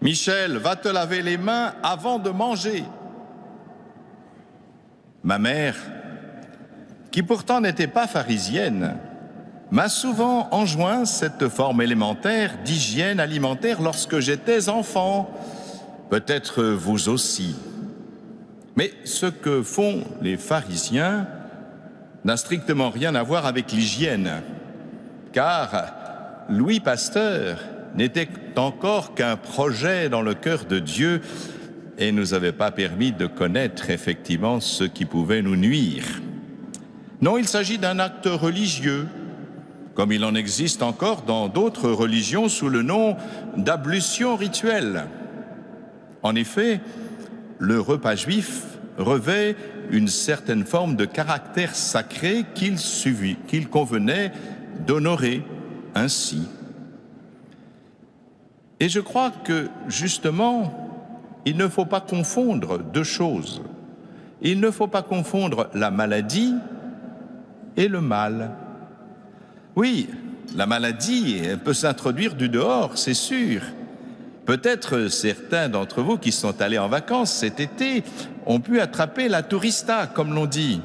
Michel, va te laver les mains avant de manger. Ma mère, qui pourtant n'était pas pharisienne, m'a souvent enjoint cette forme élémentaire d'hygiène alimentaire lorsque j'étais enfant. Peut-être vous aussi. Mais ce que font les pharisiens n'a strictement rien à voir avec l'hygiène, car Louis Pasteur n'était encore qu'un projet dans le cœur de Dieu et nous avait pas permis de connaître effectivement ce qui pouvait nous nuire. Non, il s'agit d'un acte religieux, comme il en existe encore dans d'autres religions sous le nom d'ablution rituelle. En effet, le repas juif revêt une certaine forme de caractère sacré qu'il convenait d'honorer ainsi. Et je crois que, justement, il ne faut pas confondre deux choses. Il ne faut pas confondre la maladie et le mal. Oui, la maladie peut s'introduire du dehors, c'est sûr. Peut-être certains d'entre vous qui sont allés en vacances cet été ont pu attraper la tourista, comme l'on dit.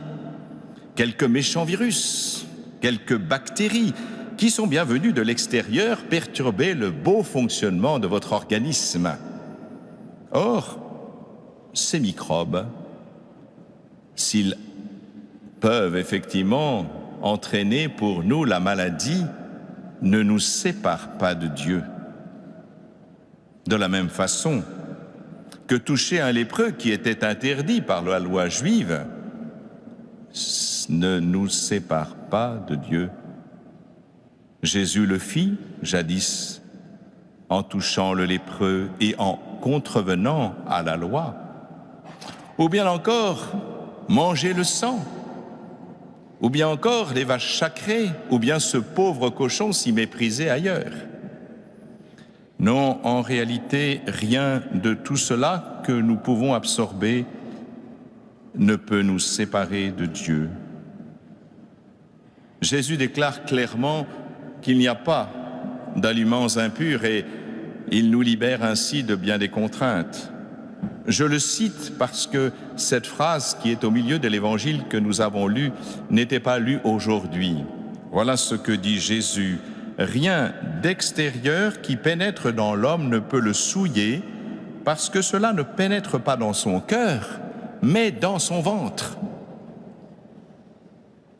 Quelques méchants virus, quelques bactéries qui sont bien venus de l'extérieur perturber le beau fonctionnement de votre organisme. Or, ces microbes, s'ils peuvent effectivement entraîner pour nous la maladie, ne nous séparent pas de Dieu. De la même façon que toucher un lépreux qui était interdit par la loi juive ne nous sépare pas de Dieu. Jésus le fit jadis en touchant le lépreux et en contrevenant à la loi. Ou bien encore, manger le sang. Ou bien encore, les vaches sacrées. Ou bien ce pauvre cochon si méprisé ailleurs. Non, en réalité, rien de tout cela que nous pouvons absorber ne peut nous séparer de Dieu. Jésus déclare clairement qu'il n'y a pas d'aliments impurs et il nous libère ainsi de bien des contraintes. Je le cite parce que cette phrase qui est au milieu de l'évangile que nous avons lu n'était pas lue aujourd'hui. Voilà ce que dit Jésus. Rien d'extérieur qui pénètre dans l'homme ne peut le souiller parce que cela ne pénètre pas dans son cœur, mais dans son ventre.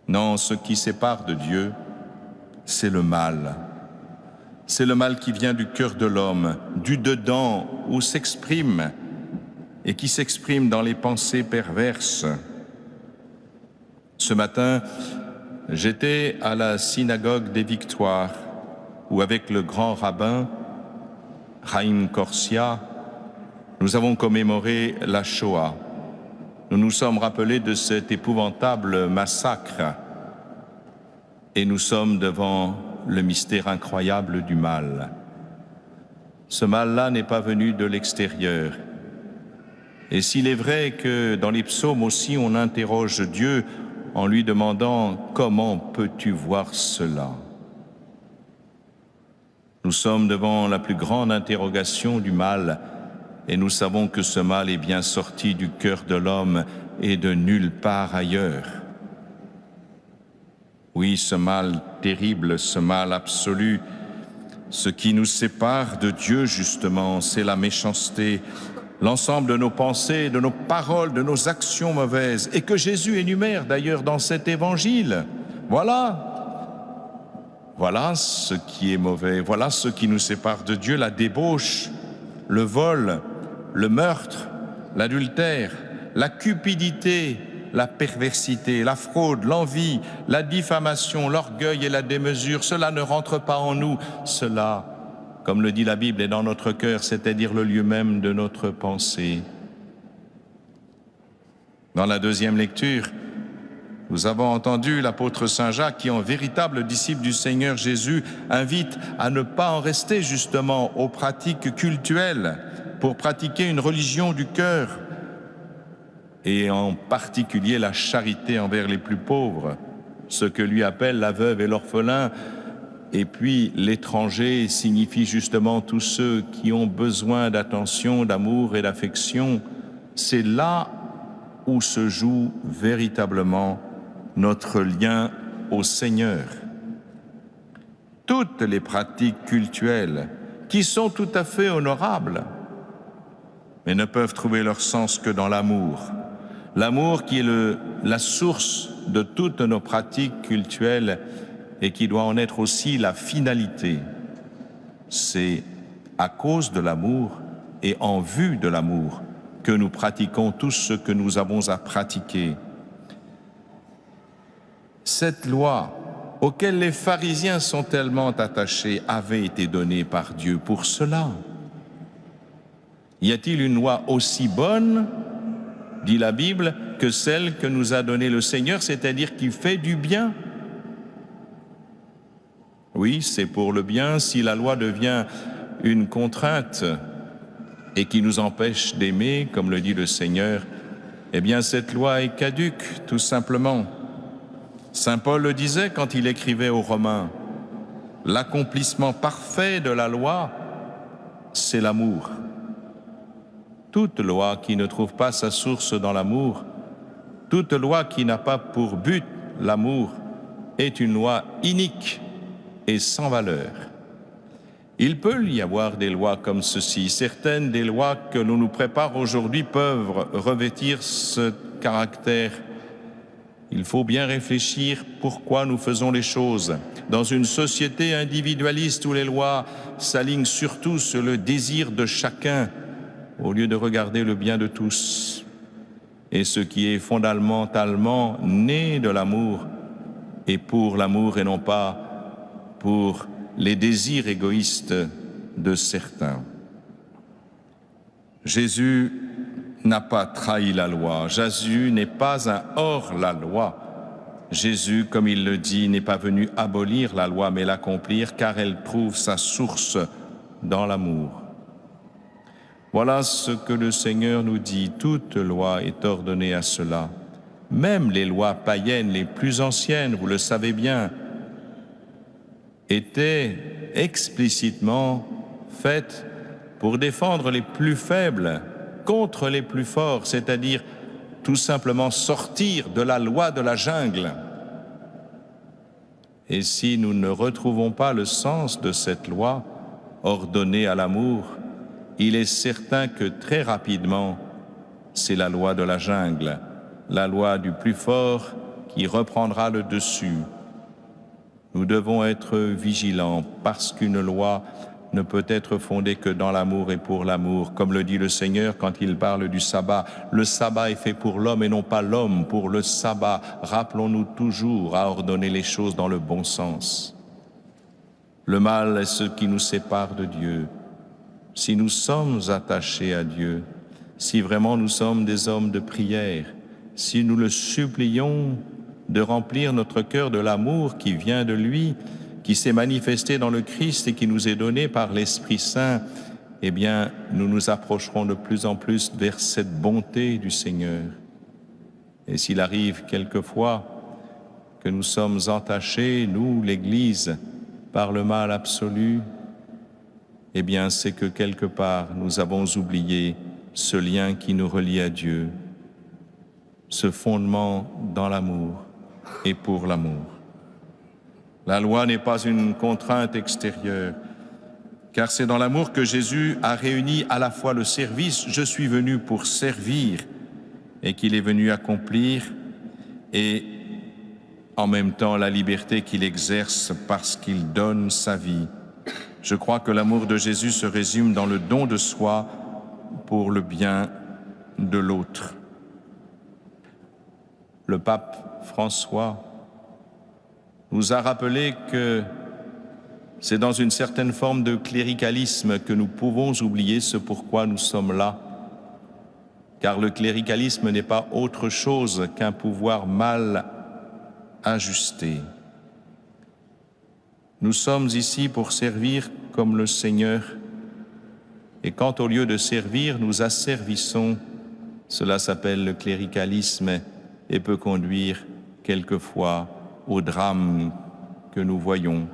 Non, ce qui sépare de Dieu, c'est le mal. C'est le mal qui vient du cœur de l'homme, du dedans où s'exprime et qui s'exprime dans les pensées perverses. Ce matin, j'étais à la synagogue des Victoires où avec le grand rabbin Chaim Korsia, nous avons commémoré la Shoah. Nous nous sommes rappelés de cet épouvantable massacre et nous sommes devant le mystère incroyable du mal. Ce mal-là n'est pas venu de l'extérieur. Et s'il est vrai que dans les psaumes aussi on interroge Dieu en lui demandant « Comment peux-tu voir cela ?» Nous sommes devant la plus grande interrogation du mal et nous savons que ce mal est bien sorti du cœur de l'homme et de nulle part ailleurs. Oui, ce mal terrible, ce mal absolu, ce qui nous sépare de Dieu justement, c'est la méchanceté, l'ensemble de nos pensées, de nos paroles, de nos actions mauvaises, et que Jésus énumère d'ailleurs dans cet évangile. Voilà ce qui est mauvais, voilà ce qui nous sépare de Dieu, la débauche, le vol, le meurtre, l'adultère, la cupidité, la perversité, la fraude, l'envie, la diffamation, l'orgueil et la démesure. Cela ne rentre pas en nous, cela, comme le dit la Bible, est dans notre cœur, c'est-à-dire le lieu même de notre pensée. Dans la deuxième lecture, nous avons entendu l'apôtre Saint Jacques qui, en véritable disciple du Seigneur Jésus, invite à ne pas en rester justement aux pratiques cultuelles pour pratiquer une religion du cœur et en particulier la charité envers les plus pauvres, ce que lui appelle la veuve et l'orphelin, Et puis l'étranger signifie justement tous ceux qui ont besoin d'attention, d'amour et d'affection. C'est là où se joue véritablement notre lien au Seigneur. Toutes les pratiques cultuelles, qui sont tout à fait honorables, mais ne peuvent trouver leur sens que dans l'amour. L'amour qui est la source de toutes nos pratiques cultuelles et qui doit en être aussi la finalité. C'est à cause de l'amour et en vue de l'amour que nous pratiquons tout ce que nous avons à pratiquer. Cette loi auquel les pharisiens sont tellement attachés avait été donnée par Dieu pour cela. Y a-t-il une loi aussi bonne, dit la Bible, que celle que nous a donnée le Seigneur, c'est-à-dire qui fait du bien? Oui, c'est pour le bien. Si la loi devient une contrainte et qui nous empêche d'aimer, comme le dit le Seigneur, eh bien cette loi est caduque, tout simplement. Saint Paul le disait quand il écrivait aux Romains, l'accomplissement parfait de la loi, c'est l'amour. Toute loi qui ne trouve pas sa source dans l'amour, toute loi qui n'a pas pour but l'amour, est une loi inique et sans valeur. Il peut y avoir des lois comme ceci. Certaines des lois que l'on nous prépare aujourd'hui peuvent revêtir ce caractère. Il faut bien réfléchir pourquoi nous faisons les choses. Dans une société individualiste où les lois s'alignent surtout sur le désir de chacun, au lieu de regarder le bien de tous, et ce qui est fondamentalement né de l'amour, et pour l'amour et non pas pour les désirs égoïstes de certains. Jésus n'a pas trahi la loi. Jésus n'est pas un hors-la-loi. Jésus, comme il le dit, n'est pas venu abolir la loi, mais l'accomplir, car elle trouve sa source dans l'amour. Voilà ce que le Seigneur nous dit. Toute loi est ordonnée à cela. Même les lois païennes les plus anciennes, vous le savez bien, étaient explicitement faites pour défendre les plus faibles contre les plus forts, c'est-à-dire tout simplement sortir de la loi de la jungle. Et si nous ne retrouvons pas le sens de cette loi ordonnée à l'amour, il est certain que très rapidement, c'est la loi de la jungle, la loi du plus fort qui reprendra le dessus. Nous devons être vigilants parce qu'une loi ne peut être fondée que dans l'amour et pour l'amour. Comme le dit le Seigneur quand il parle du sabbat, le sabbat est fait pour l'homme et non pas l'homme pour le sabbat. Rappelons-nous toujours à ordonner les choses dans le bon sens. Le mal est ce qui nous sépare de Dieu. Si nous sommes attachés à Dieu, si vraiment nous sommes des hommes de prière, si nous le supplions de remplir notre cœur de l'amour qui vient de lui, qui s'est manifesté dans le Christ et qui nous est donné par l'Esprit Saint, eh bien, nous nous approcherons de plus en plus vers cette bonté du Seigneur. Et s'il arrive quelquefois que nous sommes entachés, nous, l'Église, par le mal absolu, eh bien, c'est que quelque part, nous avons oublié ce lien qui nous relie à Dieu, ce fondement dans l'amour et pour l'amour. La loi n'est pas une contrainte extérieure, car c'est dans l'amour que Jésus a réuni à la fois le service, je suis venu pour servir, et qu'il est venu accomplir, et en même temps la liberté qu'il exerce parce qu'il donne sa vie. Je crois que l'amour de Jésus se résume dans le don de soi pour le bien de l'autre. Le pape François nous a rappelé que c'est dans une certaine forme de cléricalisme que nous pouvons oublier ce pourquoi nous sommes là, car le cléricalisme n'est pas autre chose qu'un pouvoir mal ajusté. Nous sommes ici pour servir comme le Seigneur, et quand au lieu de servir, nous asservissons, cela s'appelle le cléricalisme et peut conduire quelquefois au drame que nous voyons.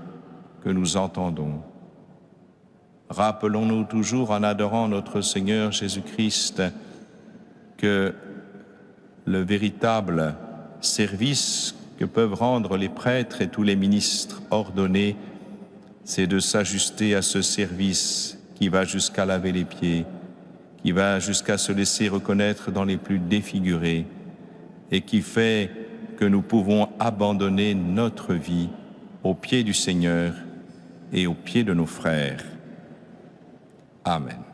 que nous entendons. Rappelons-nous toujours en adorant notre Seigneur Jésus-Christ que le véritable service que peuvent rendre les prêtres et tous les ministres ordonnés, c'est de s'ajuster à ce service qui va jusqu'à laver les pieds, qui va jusqu'à se laisser reconnaître dans les plus défigurés et qui fait que nous pouvons abandonner notre vie aux pieds du Seigneur et aux pieds de nos frères. Amen.